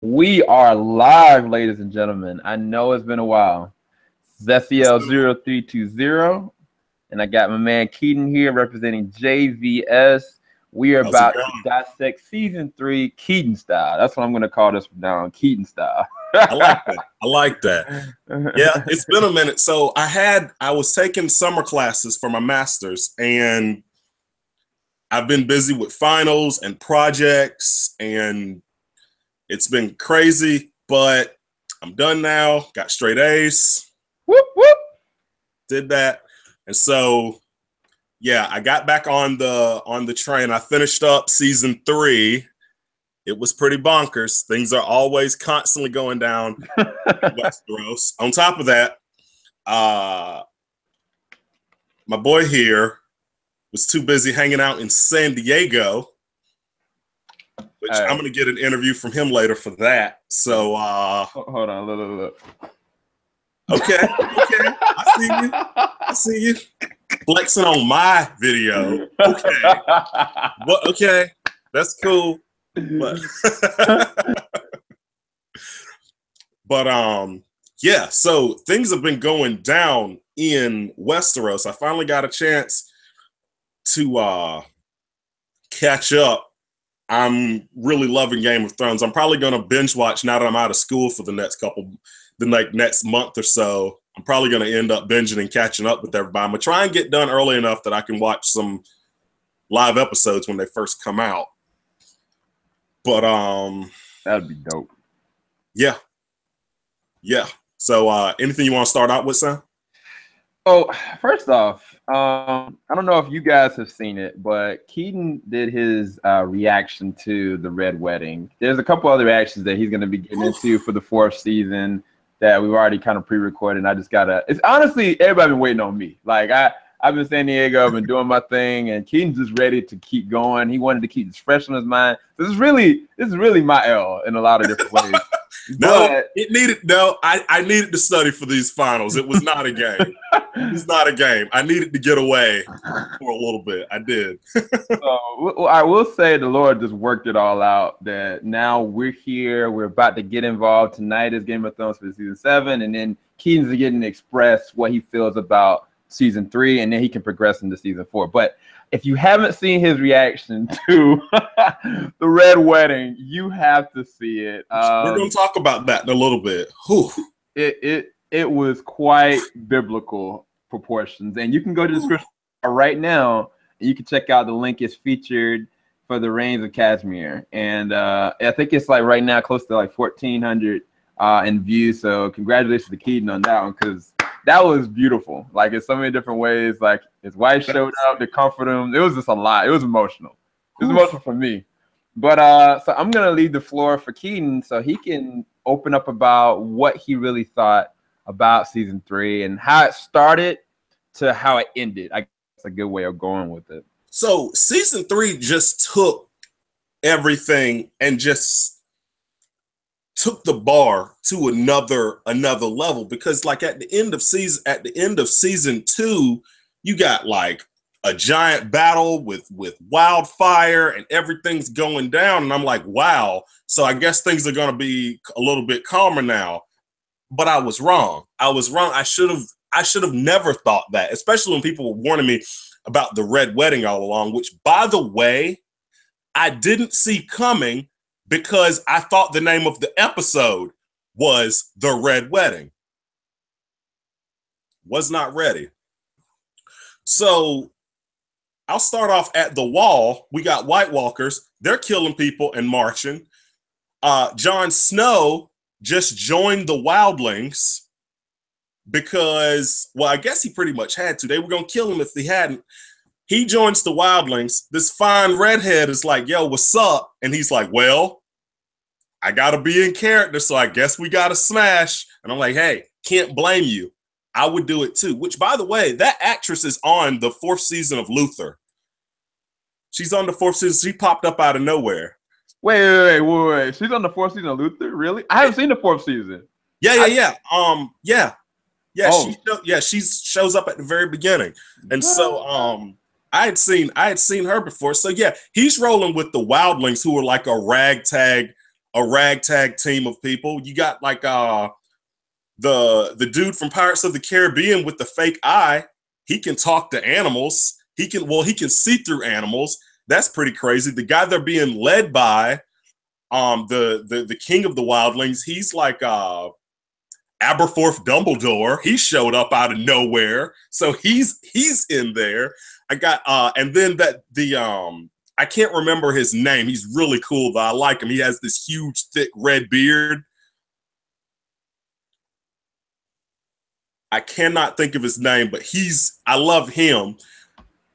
We are live, ladies and gentlemen. I know it's been a while. Zesiel0320, and I got my man Keaton here representing JVS. We are How's it about going? to dissect season 3 Keaton style. That's what I'm going to call this from now on, Keaton style. I like that. I like that. Yeah, it's been a minute. So I was taking summer classes for my master's, and I've been busy with finals and projects, and it's been crazy, but I'm done now. Got straight A's, Whoop, whoop. did that. And so yeah, I got back on the train. I finished up season 3. It was pretty bonkers. Things are always constantly going down in Westeros. On top of that, my boy here was too busy hanging out in San Diego, which I'm going to get an interview from him later for that. So, hold on, look. Okay. I see you. Flexing on my video. Okay. Well, okay. That's cool. But, yeah, so things have been going down in Westeros. I finally got a chance to catch up. I'm really loving Game of Thrones. I'm probably going to binge watch now that I'm out of school for the next month or so. I'm probably going to end up binging and catching up with everybody. I'm going to try and get done early enough that I can watch some live episodes when they first come out. But that'd be dope. Yeah. So anything you want to start out with, Sam? Oh, first off, I don't know if you guys have seen it, but Keaton did his reaction to the Red Wedding. There's a couple other reactions that he's going to be getting into for the 4th season that we've already kind of pre-recorded. And I just it's honestly, everybody been waiting on me. Like I've been in San Diego, I've been doing my thing, and Keaton's just ready to keep going. He wanted to keep this fresh on his mind. This is really my L in a lot of different ways. I needed to study for these finals. It was not a game. It was not a game. I needed to get away for a little bit. I did. So I will say the Lord just worked it all out. That now we're here. We're about to get involved. Tonight is Game of Thrones for season 7, and then Keaton's getting to express what he feels about season 3, and then he can progress into season 4. But if you haven't seen his reaction to the Red Wedding, you have to see it. We're going to talk about that in a little bit. Whew. It was quite biblical proportions, and you can go to the description right now, and you can check out the link is featured for the Reigns of Kashmir, and I think it's like right now close to like 1,400 in views. So congratulations to Keaton on that one, because that was beautiful. Like in so many different ways. Like his wife showed up to comfort him. It was just a lot. It was emotional. It was emotional for me. But so I'm gonna leave the floor for Keaton so he can open up about what he really thought about season 3 and how it started to how it ended. I guess that's a good way of going with it. So season 3 just took everything and just took the bar to another level, because like at the end of season 2, you got like a giant battle with wildfire and everyth's going down, and I'm like, wow, so I guess things are going to be a little bit calmer now. But I was wrong. I should have never thought that, especially when people were warning me about the Red Wedding all along, which, by the way, I didn't see coming, because I thought the name of the episode was The Red Wedding. Was not ready. So I'll start off at the Wall. We got White Walkers. They're killing people and marching. Jon Snow just joined the Wildlings because, well, I guess he pretty much had to. They were going to kill him if he hadn't. He joins the Wildlings. This fine redhead is like, yo, what's up? And he's like, well, I got to be in character, so I guess we got to smash. And I'm like, hey, can't blame you. I would do it too. Which, by the way, that actress is on the 4th season of Luther. She's on the 4th season. She popped up out of nowhere. Wait. She's on the 4th season of Luther? Really? I haven't seen the 4th season. Yeah. She shows up at the very beginning. And so I had seen her before. So yeah, he's rolling with the Wildlings, who are like a ragtag a ragtag team of people. You got like the dude from Pirates of the Caribbean with the fake eye. He can talk to animals. He can see through animals. That's pretty crazy. The guy they're being led by, the king of the wildlings, he's like Aberforth Dumbledore. He showed up out of nowhere, so he's in there. I got and then I can't remember his name. He's really cool though. I like him. He has this huge, thick red beard. I cannot think of his name, but I love him.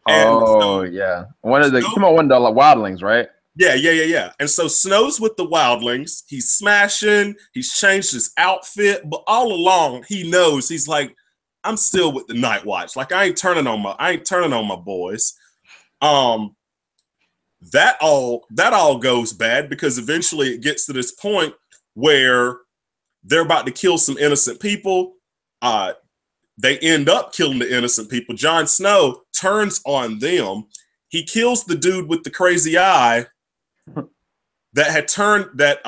And yeah, one of the wildlings, right? Yeah. And so Snow's with the wildlings. He's smashing. He's changed his outfit, but all along he knows, he's like, I'm still with the Night Watch. Like I ain't turning on my boys. That all goes bad because eventually it gets to this point where they're about to kill some innocent people. They end up killing the innocent people. Jon Snow turns on them. He kills the dude with the crazy eye that had turned that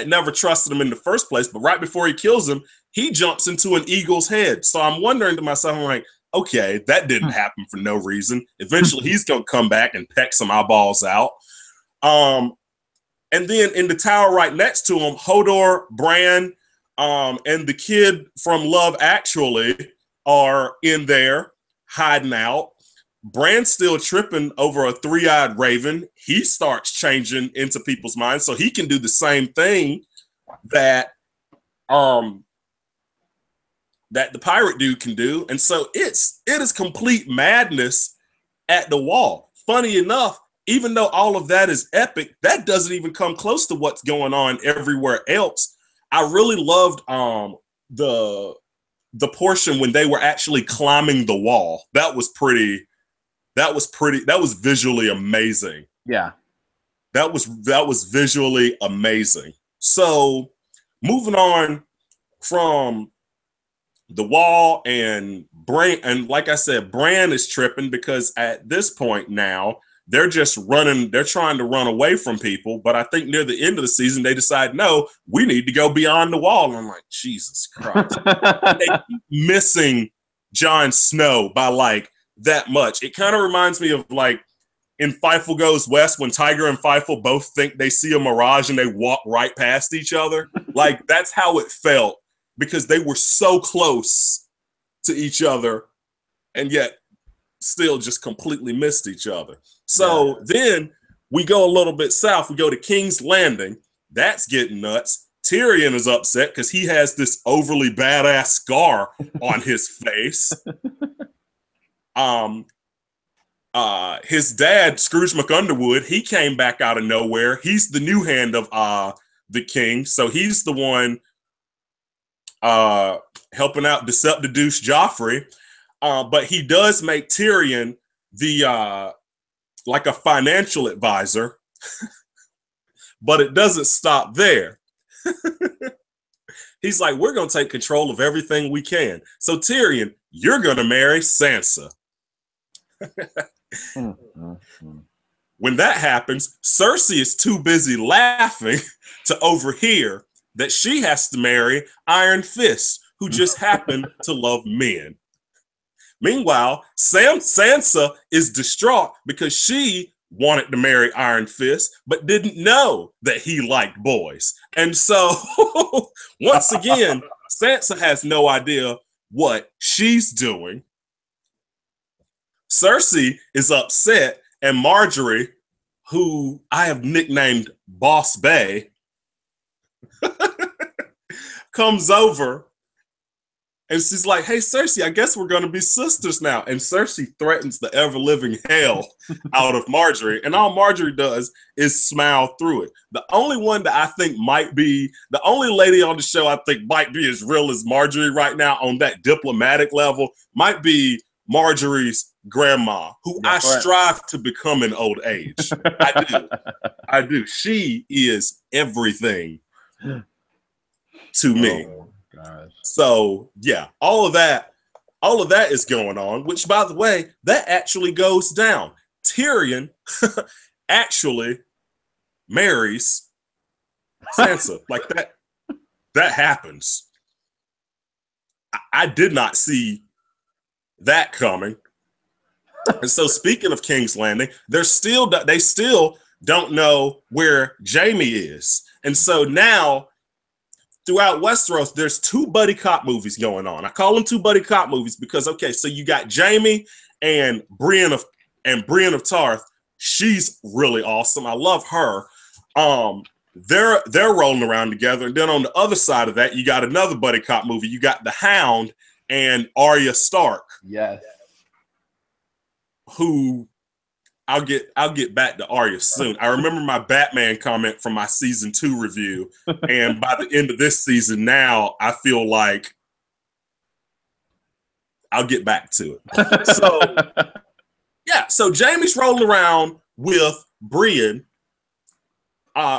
never trusted him in the first place. But right before he kills him, he jumps into an eagle's head. So I'm wondering to myself, I'm like, okay, that didn't happen for no reason. Eventually, he's gonna come back and peck some eyeballs out. And then in the tower right next to him, Hodor, Bran, and the kid from Love Actually are in there hiding out. Bran's still tripping over a three-eyed raven. He starts changing into people's minds, so he can do the same thing that the pirate dude can do. And so it is complete madness at the wall. Funny enough, even though all of that is epic, that doesn't even come close to what's going on everywhere else. I really loved the portion when they were actually climbing the wall. That was visually amazing. Yeah. That was visually amazing. So moving on from the wall and Bran, and like I said, Bran is tripping because at this point now they're just running, they're trying to run away from people. But I think near the end of the season, they decide, no, we need to go beyond the wall. And I'm like, Jesus Christ. They keep missing Jon Snow by like that much. It kind of reminds me of like in Fievel Goes West when Tiger and Fievel both think they see a mirage and they walk right past each other. Like that's how it felt because they were so close to each other and yet still just completely missed each other. So then we go a little bit south. We go to King's Landing. That's getting nuts. Tyrion is upset because he has this overly badass scar on his face. His dad, Scrooge McUnderwood, he came back out of nowhere. He's the new hand of the king. So he's the one helping out Deceptiduce Joffrey. But he does make Tyrion the like a financial advisor. But it doesn't stop there. He's like, we're going to take control of everything we can. So Tyrion, you're going to marry Sansa. When that happens, Cersei is too busy laughing to overhear that she has to marry Iron Fist, who just happened to love men. Meanwhile, Sansa is distraught because she wanted to marry Iron Fist, but didn't know that he liked boys. And so, once again, Sansa has no idea what she's doing. Cersei is upset, and Marjorie, who I have nicknamed Boss Bae, comes over and she's like, hey, Cersei, I guess we're going to be sisters now. And Cersei threatens the ever-living hell out of Marjorie. And all Marjorie does is smile through it. The only one that I think might be, the only lady on the show I think might be as real as Marjorie right now on that diplomatic level might be Marjorie's grandma, who I strive to become in old age. I do. She is everything to me. Gosh. So yeah, all of that is going on, which by the way, that actually goes down. Tyrion actually marries Sansa, like that happens. I did not see that coming. And so speaking of King's Landing, they still don't know where Jaime is. And so now throughout Westeros, there's 2 buddy cop movies going on. I call them 2 buddy cop movies because, okay, so you got Jaime and Brienne of Tarth. She's really awesome. I love her. They're rolling around together. And then on the other side of that, you got another buddy cop movie. You got the Hound and Arya Stark. Yes. Who I'll get back to Arya soon. I remember my Batman comment from my season 2 review, and by the end of this season, now I feel like I'll get back to it. So yeah, so Jaime's rolling around with Brienne.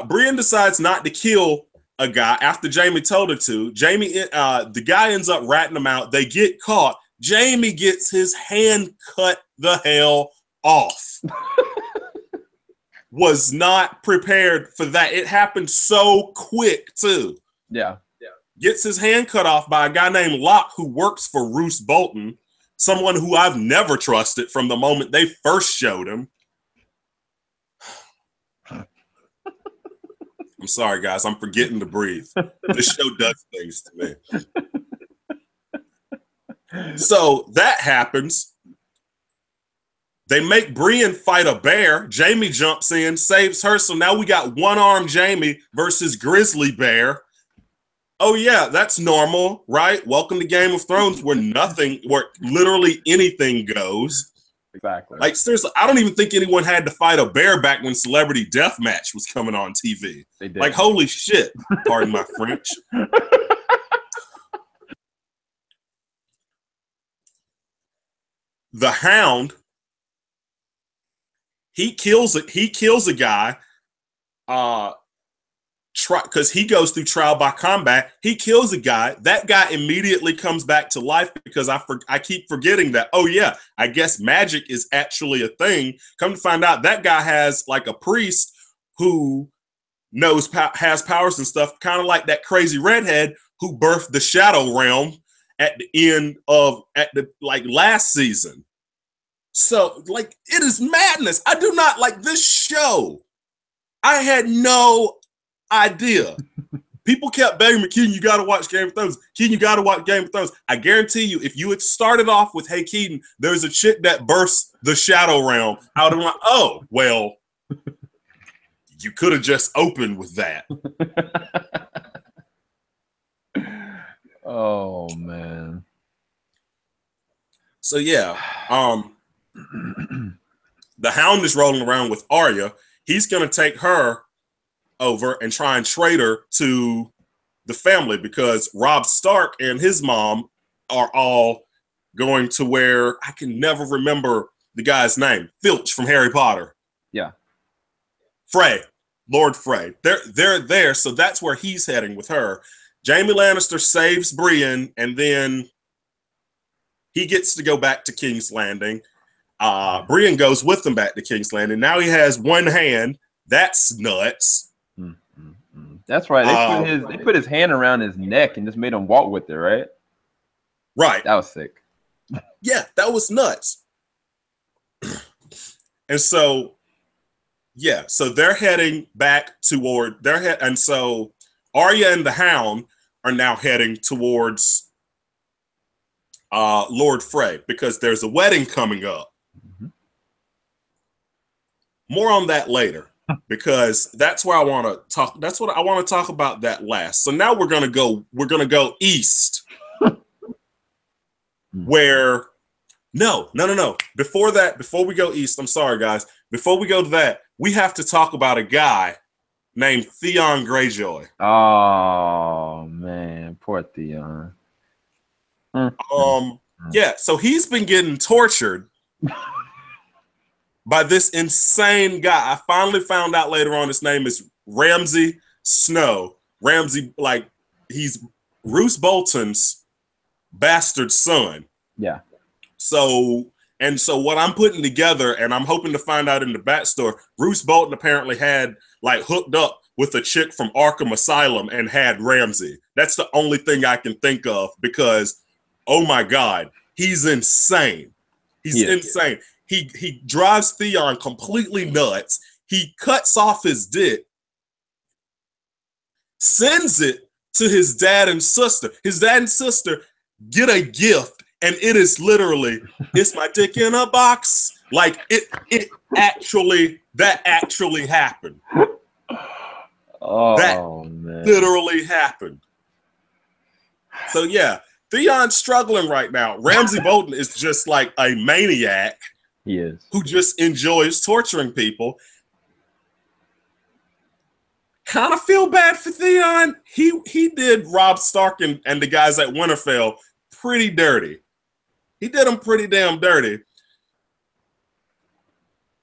Brienne decides not to kill a guy after Jaime told her to. The guy ends up ratting him out. They get caught. Jaime gets his hand cut the hell off. Was not prepared for that. It happened so quick too. Yeah. Gets his hand cut off by a guy named Locke who works for Roose Bolton, someone who I've never trusted from the moment they first showed him. I'm sorry, guys. I'm forgetting to breathe. This show does things to me. So that happens. They make Brienne fight a bear. Jaime jumps in, saves her. So now we got one-armed Jaime versus Grizzly Bear. Oh yeah, that's normal, right? Welcome to Game of Thrones, where literally anything goes. Exactly. Like seriously, I don't even think anyone had to fight a bear back when Celebrity Deathmatch was coming on TV. They did. Like holy shit, pardon my French. The Hound, he kills a guy, because he goes through trial by combat. He kills a guy. That guy immediately comes back to life because I keep forgetting that. Oh yeah, I guess magic is actually a thing. Come to find out, that guy has like a priest who has powers and stuff, kind of like that crazy redhead who birthed the Shadow Realm at the end of last season. So like it is madness. I do not like this show. I had no idea. People kept begging me, Keeden, you got to watch Game of Thrones. Keeden, you got to watch Game of Thrones. I guarantee you, if you had started off with, hey, Keeden, there's a chick that bursts the Shadow Realm, I would have been like, oh, well, you could have just opened with that. Oh, man. So, yeah. The Hound is rolling around with Arya. He's going to take her over and try and trade her to the family because Robb Stark and his mom are all going to where I can never remember the guy's name. Filch from Harry Potter. Yeah. Frey. Lord Frey. They're there, so that's where he's heading with her. Jaime Lannister saves Brienne, and then he gets to go back to King's Landing. Brienne goes with him back to King's Landing. Now he has one hand. That's nuts. That's right. They put his hand around his neck and just made him walk with it, right? Right. That was sick. Yeah, that was nuts. And so, yeah, so they're heading back toward and so Arya and the Hound are now heading towards Lord Frey because there's a wedding coming up. Mm-hmm. More on that later. Because that's where I want to talk. That's what I want to talk about that last. So now we're gonna go east. Where no. Before we go east, I'm sorry guys. Before we go to that, we have to talk about a guy named Theon Greyjoy. Oh man, poor Theon. Yeah, so he's been getting tortured by this insane guy. I finally found out later on his name is Ramsay Snow. Ramsay, like, he's Roose Bolton's bastard son. Yeah. So what I'm putting together, and I'm hoping to find out in the backstory, Roose Bolton apparently had, like, hooked up with a chick from Arkham Asylum and had Ramsey. That's the only thing I can think of because, oh my God, he's insane. He's insane. He drives Theon completely nuts. He cuts off his dick, sends it to his dad and sister. His dad and sister get a gift, and it is literally, it's my dick in a box. Like that actually happened. Oh, that man. literally happened. So yeah, Theon's struggling right now. Ramsay Bolton is just like a maniac. He is. Who just enjoys torturing people. Kind of feel bad for Theon. He did Robb Stark and the guys at Winterfell pretty dirty. He did them pretty damn dirty.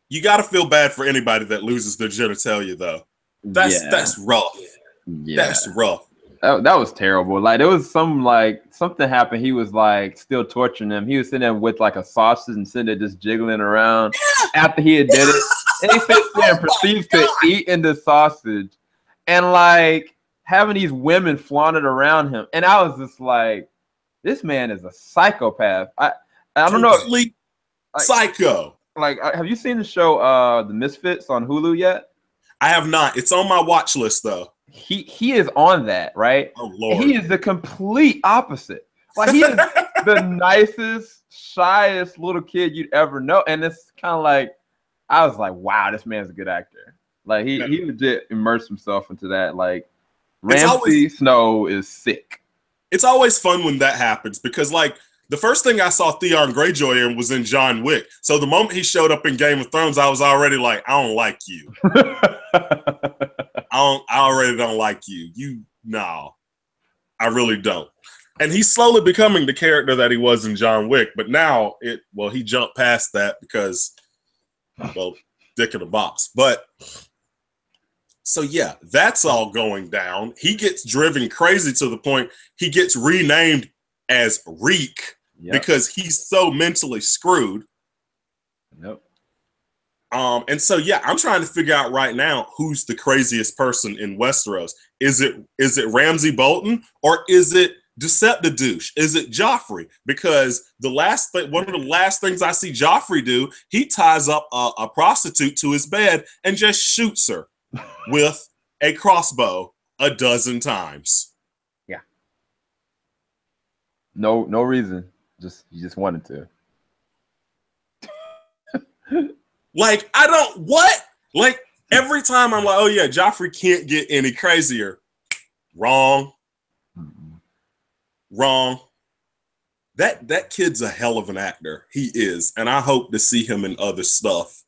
You got to feel bad for anybody that loses their genitalia, though. That's rough. Yeah. That's rough. That was terrible. Like there was something happened. He was like still torturing them. He was sitting there with like a sausage and sitting there just jiggling around after he had did it. And he sits there and proceeds to eat in the sausage and like having these women flaunted around him. And I was just like, this man is a psychopath. I don't know. Complete psycho. Like, have you seen the show The Misfits on Hulu yet? I have not. It's on my watch list though. He is on that, right? Oh Lord. He is the complete opposite. Like he is the nicest, shyest little kid you'd ever know. And it's kind of like, I was like, wow, this man's a good actor. Like he legit immersed himself into that. Like Ramsay Snow is sick. It's always fun when that happens because like the first thing I saw Theon Greyjoy in was in John Wick. So the moment he showed up in Game of Thrones, I was already like, I don't like you. I already don't like you. No, I really don't. And he's slowly becoming the character that he was in John Wick. But now he jumped past that because, well, dick in a box. But so yeah, that's all going down. He gets driven crazy to the point he gets renamed as Reek because he's so mentally screwed. Nope. And so yeah, I'm trying to figure out right now who's the craziest person in Westeros. Is it Ramsay Bolton or is it Deceptadouche? Is it Joffrey? Because one of the last things I see Joffrey do, he ties up a prostitute to his bed and just shoots her with a crossbow 12 times. Yeah. No reason. He just wanted to. Like, Like, every time I'm like, oh yeah, Joffrey can't get any crazier. Wrong. Wrong. That kid's a hell of an actor. He is. And I hope to see him in other stuff.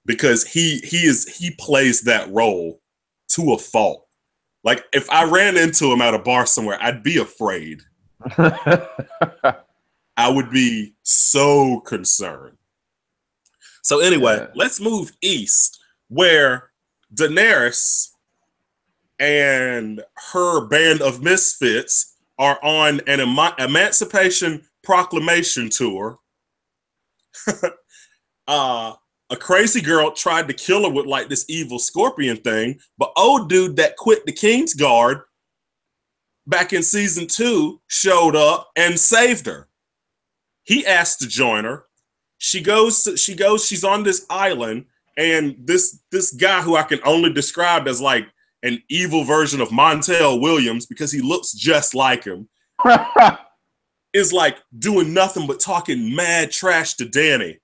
Because he plays that role to a fault. Like, if I ran into him at a bar somewhere, I'd be afraid. I would be so concerned. So anyway, let's move east, where Daenerys and her band of misfits are on an Emancipation Proclamation tour. A crazy girl tried to kill her with like this evil scorpion thing, but old dude that quit the King's Guard back in season 2 showed up and saved her. He asked to join her. She's on this island, and this guy who I can only describe as like an evil version of Montel Williams because he looks just like him, is like doing nothing but talking mad trash to Dany,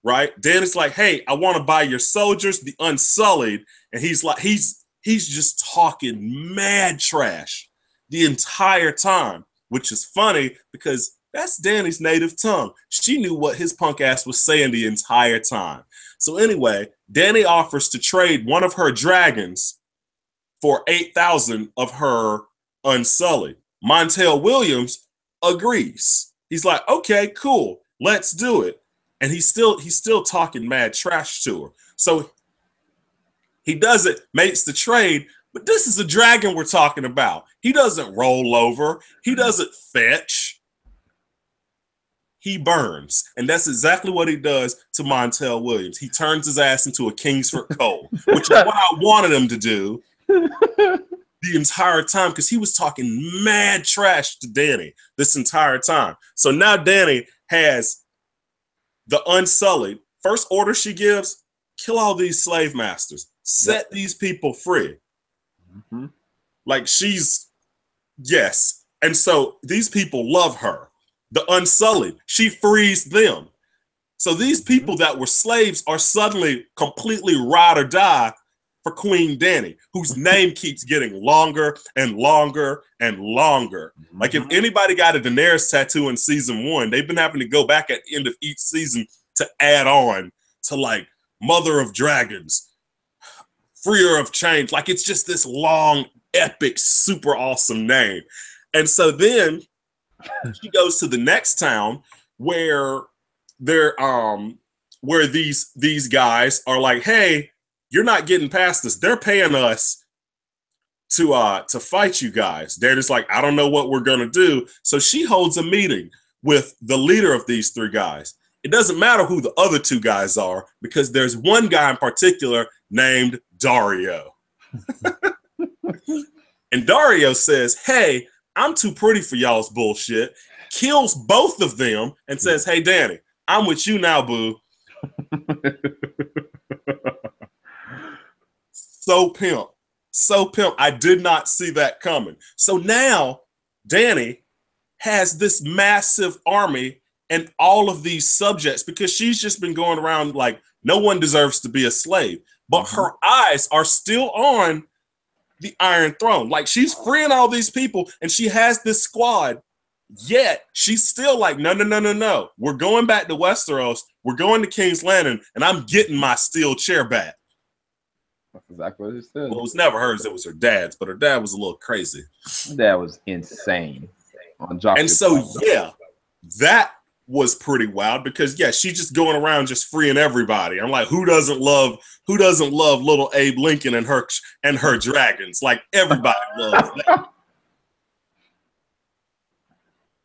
right? Dany's like, hey, I want to buy your soldiers, the Unsullied, and he's like, he's just talking mad trash the entire time, which is funny because that's Dany's native tongue. She knew what his punk ass was saying the entire time. So anyway, Dany offers to trade one of her dragons for 8,000 of her Unsullied. Montel Williams agrees. He's like, okay, cool, let's do it. And he's still talking mad trash to her. So he does it, makes the trade, but this is a dragon we're talking about. He doesn't roll over. He doesn't fetch. he burns. And that's exactly what he does to Montel Williams. He turns his ass into a Kingsford Cole, which is what I wanted him to do the entire time, because he was talking mad trash to Danny this entire time. So now Danny has the Unsullied. First order she gives, kill all these slave masters. Set these people free. Mm-hmm. Like yes. And so these people love her. The Unsullied, she frees them. So these people that were slaves are suddenly completely ride or die for Queen Danny, whose name keeps getting longer and longer and longer. Mm-hmm. Like if anybody got a Daenerys tattoo in season 1, they've been having to go back at the end of each season to add on to like Mother of Dragons, Freer of Change. Like it's just this long, epic, super awesome name. And so then she goes to the next town where where these guys are like, hey, you're not getting past this. They're paying us to fight you guys. They're just like, I don't know what we're gonna do. So she holds a meeting with the leader of these 3 guys. It doesn't matter who the other 2 guys are, because there's one guy in particular named Dario. And Dario says, hey, I'm too pretty for y'all's bullshit. Kills both of them and says, hey, Danny, I'm with you now, boo. So pimp. So pimp. I did not see that coming. So now Danny has this massive army and all of these subjects, because she's just been going around like no one deserves to be a slave. But her eyes are still on the Iron Throne. Like she's freeing all these people and she has this squad, yet she's still like, no. We're going back to Westeros. We're going to King's Landing and I'm getting my steel chair back. That's exactly what she said. Well, it was never hers. It was her dad's, but her dad was a little crazy. Her dad was insane. And so, yeah, that was pretty wild, because yeah, she's just going around just freeing everybody. I'm like, who doesn't love little Abe Lincoln and her dragons? Like everybody loves that.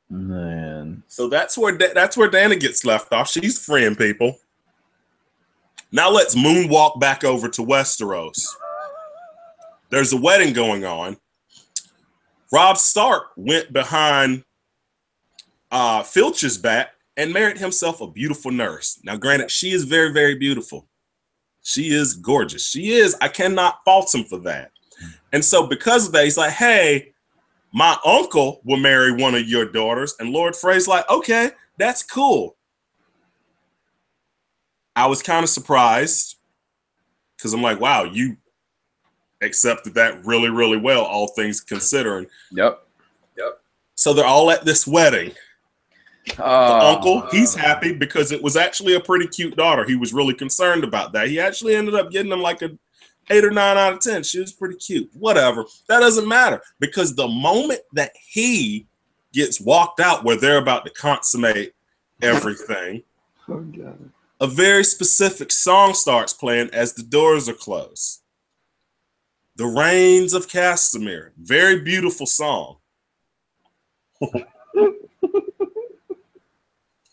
Man. So that's where Dana gets left off. She's freeing people. Now let's moonwalk back over to Westeros. There's a wedding going on. Robb Stark went behind Filch's back and married himself a beautiful nurse. Now, granted, she is very, very beautiful. She is gorgeous. She is. I cannot fault him for that. And so because of that, he's like, hey, my uncle will marry one of your daughters. And Lord Frey's like, okay, that's cool. I was kind of surprised, because I'm like, wow, you accepted that really, really well, all things considering. Yep. So they're all at this wedding. The uncle, he's happy because it was actually a pretty cute daughter. He was really concerned about that. He actually ended up getting him like a 8 or 9 out of 10. She was pretty cute. Whatever. That doesn't matter, because the moment that he gets walked out where they're about to consummate everything, Oh, God. a very specific song starts playing as the doors are closed. The Rains of Castamere. Very beautiful song.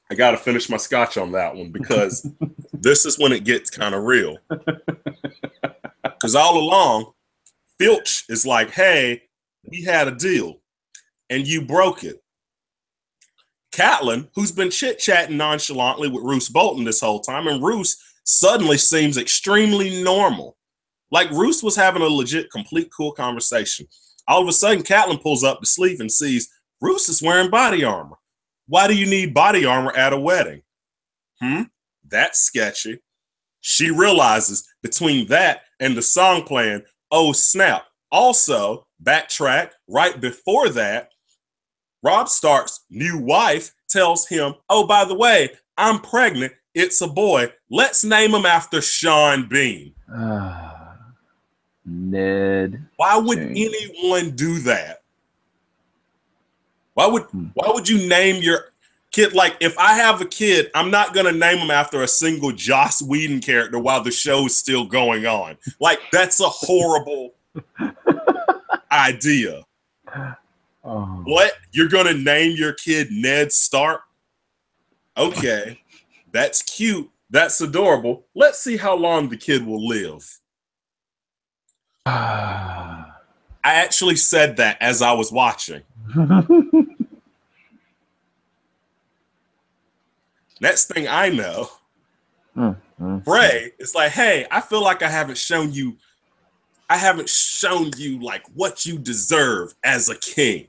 I got to finish my scotch on that one, because this is when it gets kind of real. Because all along, Filch is like, hey, we had a deal and you broke it. Catelyn, who's been chit-chatting nonchalantly with Roose Bolton this whole time, and Roose suddenly seems extremely normal. Like Roose was having a legit, complete, cool conversation. All of a sudden, Catelyn pulls up the sleeve and sees Roose is wearing body armor. Why do you need body armor at a wedding? That's sketchy. She realizes between that and the song playing, oh snap. Also, backtrack, right before that, Robb Stark's new wife tells him, oh, by the way, I'm pregnant. It's a boy. Let's name him after Sean Bean. Ned. Why would anyone do that? Why would you name your kid? Like, if I have a kid, I'm not going to name him after a single Joss Whedon character while the show is still going on. Like, that's a horrible idea. Oh. What? You're going to name your kid Ned Stark? Okay, that's cute. That's adorable. Let's see how long the kid will live. I actually said that as I was watching. Next thing I know, Bray is like, hey, I feel like I haven't shown you like what you deserve as a king.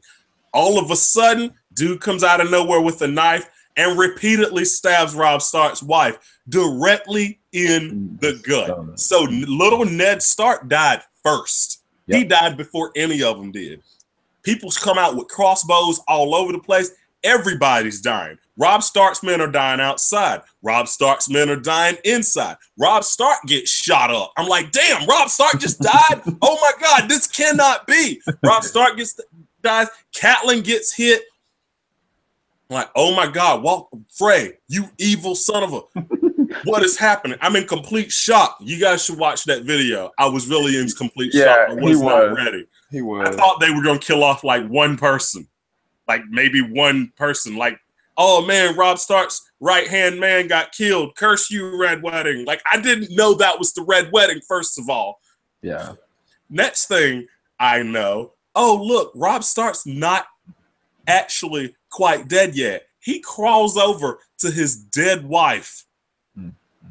All of a sudden, dude comes out of nowhere with a knife and repeatedly stabs Robb Stark's wife directly in the gut. So little Ned Stark died first. Yep. He died before any of them did. People's come out with crossbows all over the place. Everybody's dying. Robb Stark's men are dying outside. Robb Stark's men are dying inside. Robb Stark gets shot up. I'm like, damn, Robb Stark just died? Oh my God, this cannot be. Robb Stark dies. Catelyn gets hit. I'm like, oh my God, Frey, you evil son of a... What is happening? I'm in complete shock. You guys should watch that video. I was really in complete shock. I was not ready. He was. I thought they were going to kill off like one person. Like maybe one person. Like, oh man, Robb Stark's right-hand man got killed. Curse you, Red Wedding. Like, I didn't know that was the Red Wedding, first of all. Yeah. Next thing I know, oh, look, Robb Stark's not actually quite dead yet. He crawls over to his dead wife.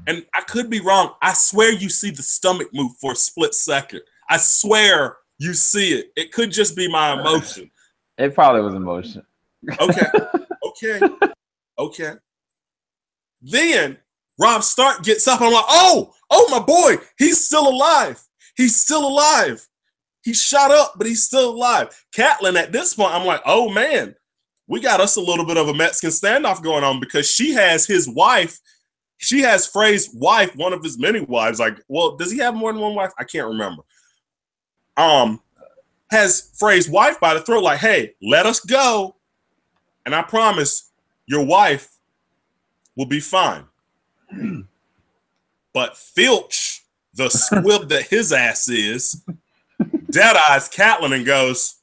And I could be wrong. I swear you see the stomach move for a split second. I swear you see it. It could just be my emotion. It probably was emotion. Okay. Then Robb Stark gets up. I'm like, oh my boy, he's still alive. He's still alive. He's shot up, but he's still alive. Catelyn, at this point, I'm like, oh man, we got us a little bit of a Mexican standoff going on because she has his wife. She has Frey's wife, one of his many wives. Like, well, does he have more than one wife? I can't remember. Has Frey's wife by the throat, like, hey, let us go. And I promise your wife will be fine. But Filch, the squib that his ass is, dead-eyes Catelyn and goes,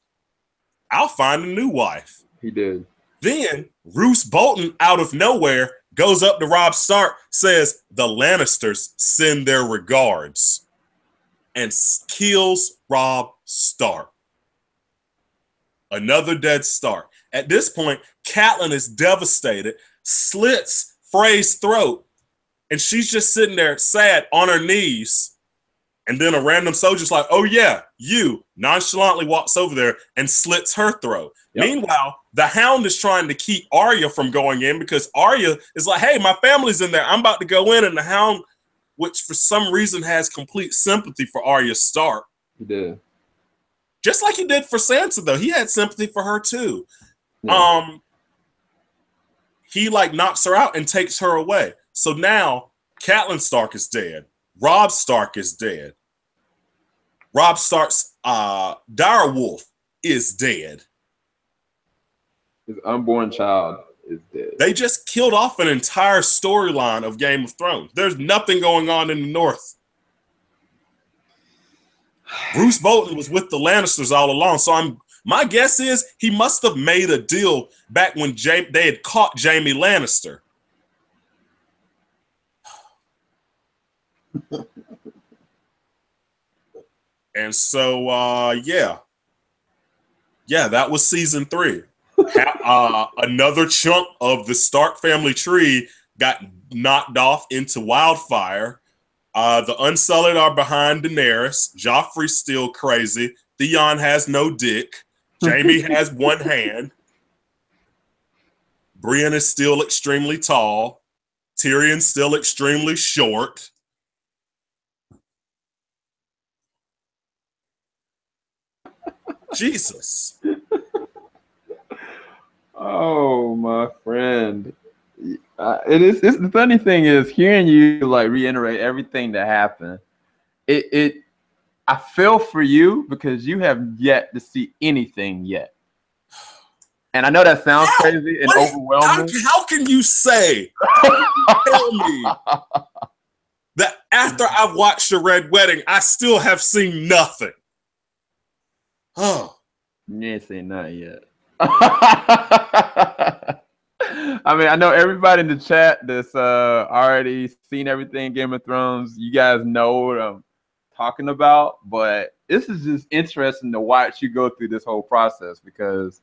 I'll find a new wife. He did. Then Roose Bolton, out of nowhere, goes up to Robb Stark, says, the Lannisters send their regards, and kills Robb Stark. Another dead Stark. At this point, Catelyn is devastated, slits Frey's throat, and she's just sitting there sad on her knees. And then a random soldier's like, oh yeah, you, nonchalantly walks over there and slits her throat. Yep. Meanwhile, the Hound is trying to keep Arya from going in because Arya is like, hey, my family's in there. I'm about to go in. And the Hound, which for some reason has complete sympathy for Arya Stark. He did. Just like he did for Sansa, though. He had sympathy for her, too. Yeah. He, like, knocks her out and takes her away. So now, Catelyn Stark is dead. Robb Stark is dead. Robb Stark's direwolf is dead. His unborn child is dead. They just killed off an entire storyline of Game of Thrones. There's nothing going on in the North. Roose Bolton was with the Lannisters all along. So my guess is he must have made a deal back when they had caught Jaime Lannister. And so, yeah, that was season 3. Another chunk of the Stark family tree got knocked off into wildfire. The Unsullied are behind Daenerys. Joffrey's still crazy. Theon has no dick. Jaime has one hand. Brienne is still extremely tall. Tyrion's still extremely short. Jesus. Oh, my friend. It's the funny thing is hearing you like reiterate everything that happened. I feel for you because you have yet to see anything yet. And I know that sounds crazy and overwhelming. How can you say, tell me that after I've watched The Red Wedding, I still have seen nothing? Oh. You ain't seen nothing yet. I mean, I know everybody in the chat that's already seen everything Game of Thrones. You guys know what I'm talking about, but this is just interesting to watch you go through this whole process because,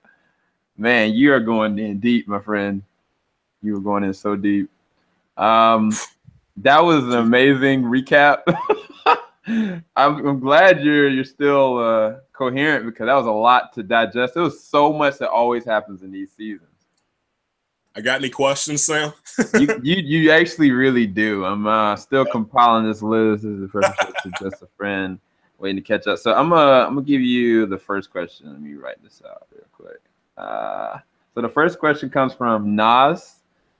man, you are going in deep, my friend. You were going in so deep. That was an amazing recap. I'm glad you're still coherent because that was a lot to digest. There was so much that always happens in these seasons. I got any questions, Sam? you actually really do. I'm still compiling this list. This is the first to just a friend waiting to catch up. So I'm gonna give you the first question. Let me write this out real quick. So the first question comes from Nas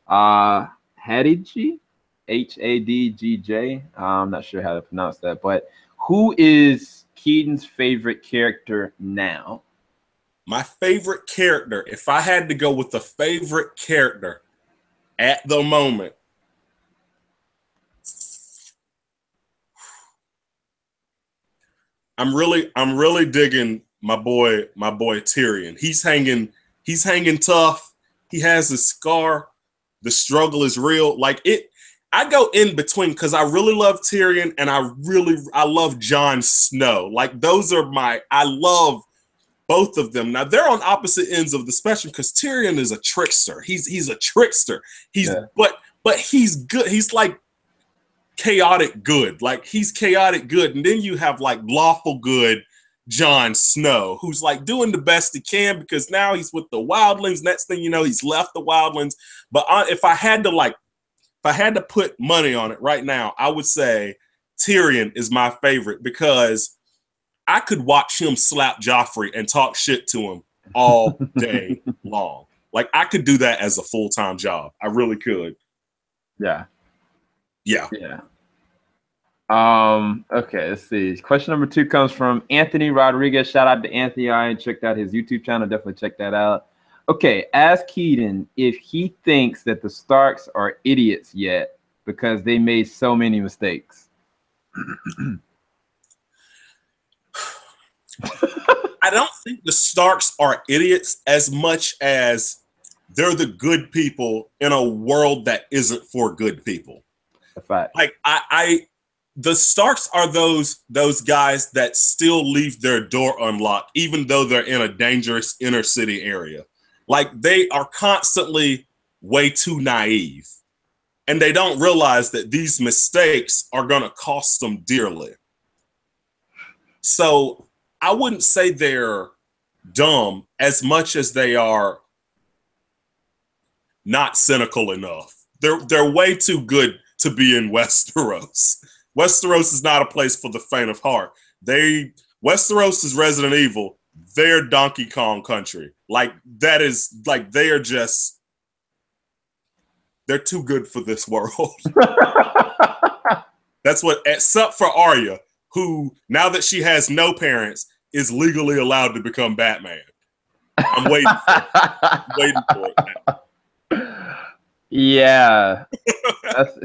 Hadidji, Hadgjj. I'm not sure how to pronounce that, but who is Keaton's favorite character now? My favorite character, if I had to go with the favorite character at the moment, I'm really digging my boy Tyrion. He's hanging tough. He has a scar. The struggle is real. Like it, I go in between because I really love Tyrion and I love Jon Snow. Like those are I love both of them. Now they're on opposite ends of the spectrum because Tyrion is a trickster. He's a trickster. But he's good. He's like chaotic good. Like he's chaotic good. And then you have like lawful good Jon Snow, who's like doing the best he can because now he's with the wildlings. Next thing you know, he's left the wildlings. But if I had to put money on it right now, I would say Tyrion is my favorite because I could watch him slap Joffrey and talk shit to him all day long. Like I could do that as a full-time job. I really could. Yeah. Yeah. Okay, let's see. Question number 2 comes from Anthony Rodriguez. Shout out to Anthony. I ain't checked out his YouTube channel. Definitely check that out. Okay, ask Keaton if he thinks that the Starks are idiots yet because they made so many mistakes. I don't think the Starks are idiots as much as they're the good people in a world that isn't for good people. A fact. Like the Starks are those guys that still leave their door unlocked, even though they're in a dangerous inner city area. Like they are constantly way too naive, and they don't realize that these mistakes are going to cost them dearly. So I wouldn't say they're dumb as much as they are not cynical enough. They're way too good to be in Westeros. Westeros is not a place for the faint of heart. Westeros is Resident Evil. They're Donkey Kong country. Like that is like they're too good for this world. That's what, except for Arya, who now that she has no parents is legally allowed to become Batman. I'm waiting for it now. Yeah.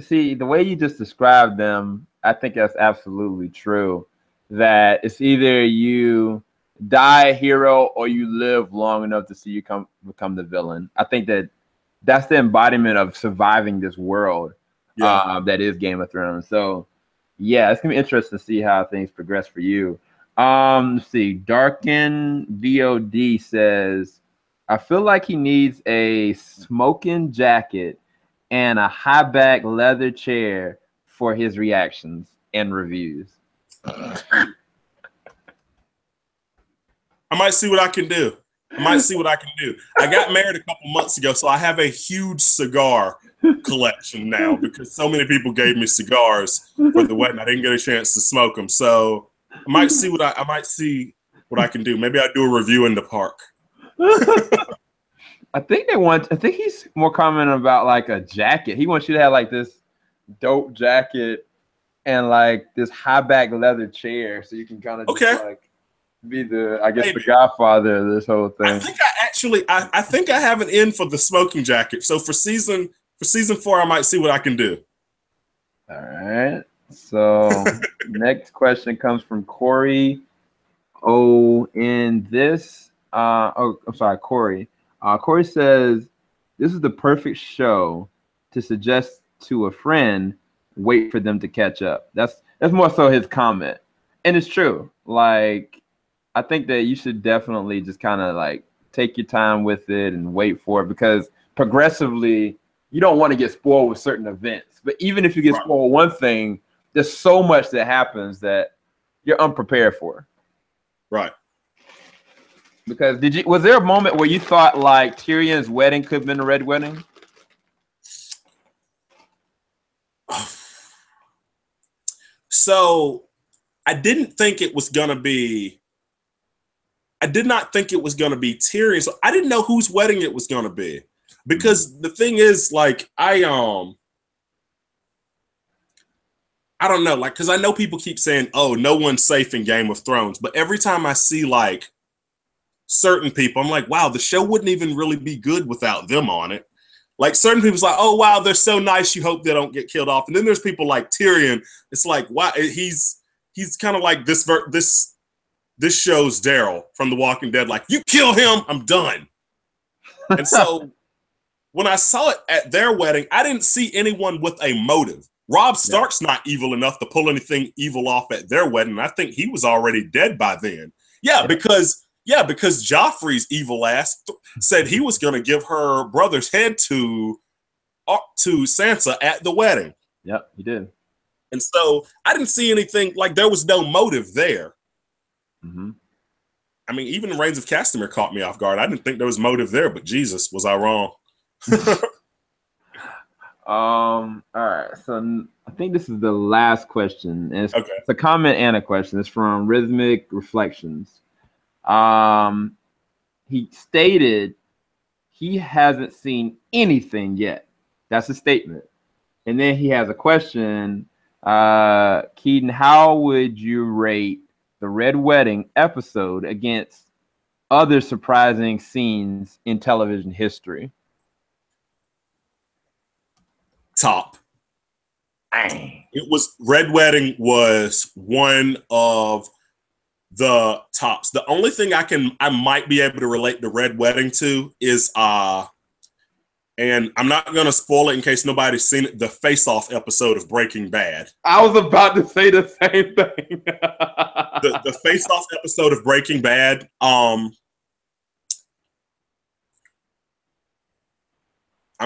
See, the way you just described them, I think that's absolutely true. That it's either you die a hero or you live long enough to see you become the villain. I think that's the embodiment of surviving this world that is Game of Thrones. So, yeah, it's going to be interesting to see how things progress for you. Let's see. Darken VOD says, I feel like he needs a smoking jacket and a high back leather chair for his reactions and reviews. I might see what I can do. I got married a couple months ago, so I have a huge cigar collection now because so many people gave me cigars for the wedding. I didn't get a chance to smoke them, so I might see what I can do. Maybe I'll do a review in the park. I think he's more commenting about like a jacket. He wants you to have like this dope jacket and like this high back leather chair, so you can kind of just like be the godfather of this whole thing. I think I have an in for the smoking jacket. So for season 4, I might see what I can do. All right. So next question comes from Corey. Corey. Corey says, This is the perfect show to suggest to a friend, wait for them to catch up. That's more so his comment. And it's true. Like, I think that you should definitely just kind of like take your time with it and wait for it, because progressively you don't want to get spoiled with certain events. But even if you get spoiled one thing, there's so much that happens that you're unprepared for. Right. Because was there a moment where you thought like Tyrion's wedding could have been a red wedding? So I didn't think it was gonna be. I did not think it was gonna be Tyrion. So I didn't know whose wedding it was gonna be, because the thing is, like, I don't know, like, because I know people keep saying, "Oh, no one's safe in Game of Thrones," but every time I see like certain people, I'm like, wow, the show wouldn't even really be good without them on it. Like, certain people's like, oh wow, they're so nice, you hope they don't get killed off. And then there's people like Tyrion. It's like, wow, he's kind of like this show's Daryl from The Walking Dead. Like, you kill him, I'm done. And so when I saw it at their wedding, I didn't see anyone with a motive. Robb Stark's not evil enough to pull anything evil off at their wedding. I think he was already dead by then. Because Joffrey's evil ass said he was going to give her brother's head to Sansa at the wedding. Yep, he did. And so I didn't see anything, like, there was no motive there. Mm-hmm. I mean, even Reigns of Castamere caught me off guard. I didn't think there was motive there, but Jesus, was I wrong? All right. So I think this is the last question. And it's a comment and a question. It's from Rhythmic Reflections. He stated he hasn't seen anything yet. That's a statement. And then he has a question. Keeden, how would you rate the Red Wedding episode against other surprising scenes in television history? Top. Dang. Red Wedding was one of the tops. The only thing I might be able to relate the Red Wedding to is and I'm not going to spoil it in case nobody's seen it, the Face Off episode of Breaking Bad. I was about to say the same thing. the Face Off episode of Breaking Bad. I'm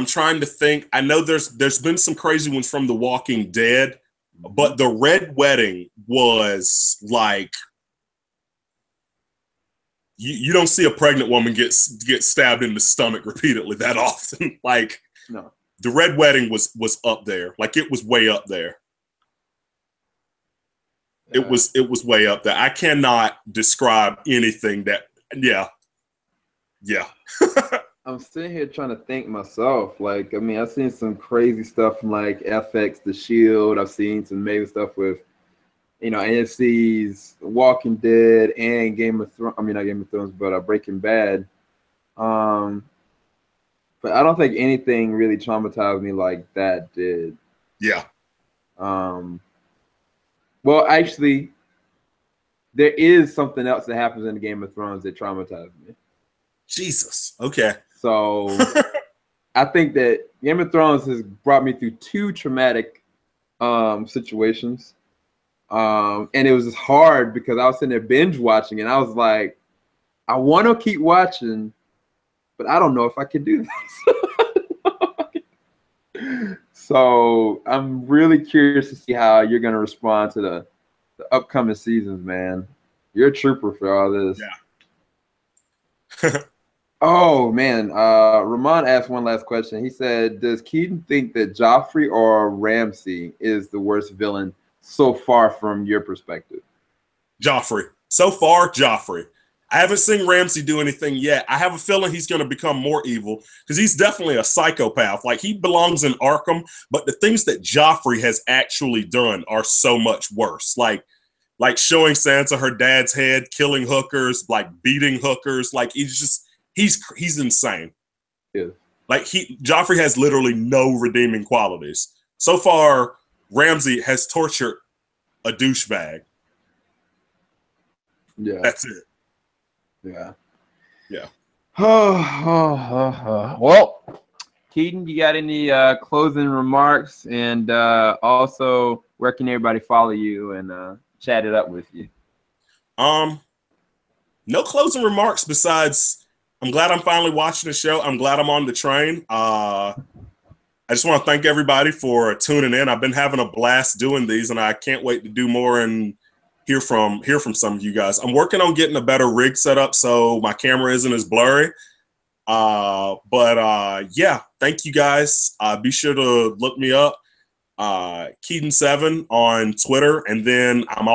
trying to think. I know there's been some crazy ones from The Walking Dead, but the Red Wedding was like, you don't see a pregnant woman get stabbed in the stomach repeatedly that often. Like, no, the Red Wedding was up there. Like, it was way up there. Yeah. It was way up there. I cannot describe anything that. Yeah. I'm sitting here trying to think myself. Like, I mean, I've seen some crazy stuff from like FX, The Shield. I've seen some amazing stuff with, AFC's Walking Dead and Game of Thrones. I mean, not Game of Thrones, but Breaking Bad. But I don't think anything really traumatized me like that did. Yeah. Well, actually, there is something else that happens in the Game of Thrones that traumatized me. Jesus. Okay. So I think that Game of Thrones has brought me through two traumatic situations. And it was just hard because I was sitting there binge watching and I was like, I want to keep watching, but I don't know if I can do this. So I'm really curious to see how you're going to respond to the upcoming seasons, man. You're a trooper for all this. Yeah. Oh, man. Ramon asked one last question. He said, does Keeden think that Joffrey or Ramsay is the worst villain so far from your perspective? Joffrey. So far, Joffrey. I haven't seen Ramsay do anything yet. I have a feeling he's going to become more evil because he's definitely a psychopath. Like, he belongs in Arkham, but the things that Joffrey has actually done are so much worse. Like showing Sansa her dad's head, killing hookers, like beating hookers. Like, he's insane. Yeah. Like, Joffrey has literally no redeeming qualities. So far, Ramsay has tortured a douchebag. Yeah. That's it. Yeah. Yeah. Well, Keaton, you got any closing remarks? And also, where can everybody follow you and chat it up with you? No closing remarks besides I'm glad I'm finally watching the show. I'm glad I'm on the train. I just want to thank everybody for tuning in. I've been having a blast doing these, and I can't wait to do more and hear from some of you guys. I'm working on getting a better rig set up so my camera isn't as blurry. Yeah, thank you guys. Be sure to look me up, Keeden7 on Twitter, and then I'm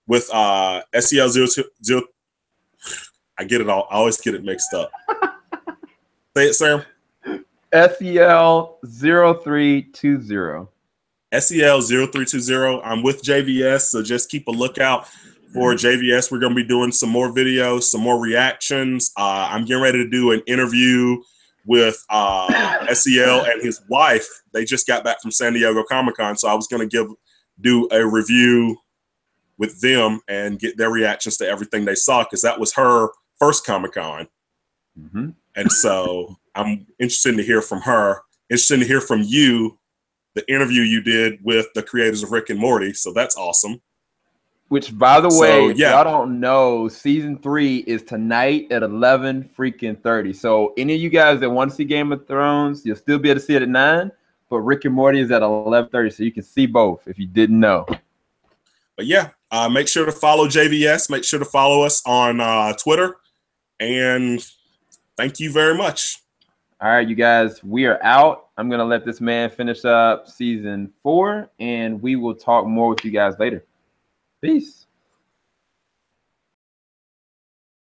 with SEL02. I get it all. I always get it mixed up. Say it, Sam. SEL0320. SEL0320. I'm with JVS, so just keep a lookout for JVS. We're going to be doing some more videos, some more reactions. I'm getting ready to do an interview with SEL and his wife. They just got back from San Diego Comic-Con, so I was going to do a review with them and get their reactions to everything they saw, because that was her first Comic-Con. Mm-hmm. And so I'm interested to hear from her, interested to hear from you, the interview you did with the creators of Rick and Morty. So that's awesome. Which, by the way, if y'all don't know, season 3 is tonight at 11:30. So any of you guys that want to see Game of Thrones, you'll still be able to see it at 9. But Rick and Morty is at 11:30, so you can see both if you didn't know. But yeah, make sure to follow JVS. Make sure to follow us on Twitter. And thank you very much. All right, you guys, we are out. I'm going to let this man finish up season 4, and we will talk more with you guys later. Peace.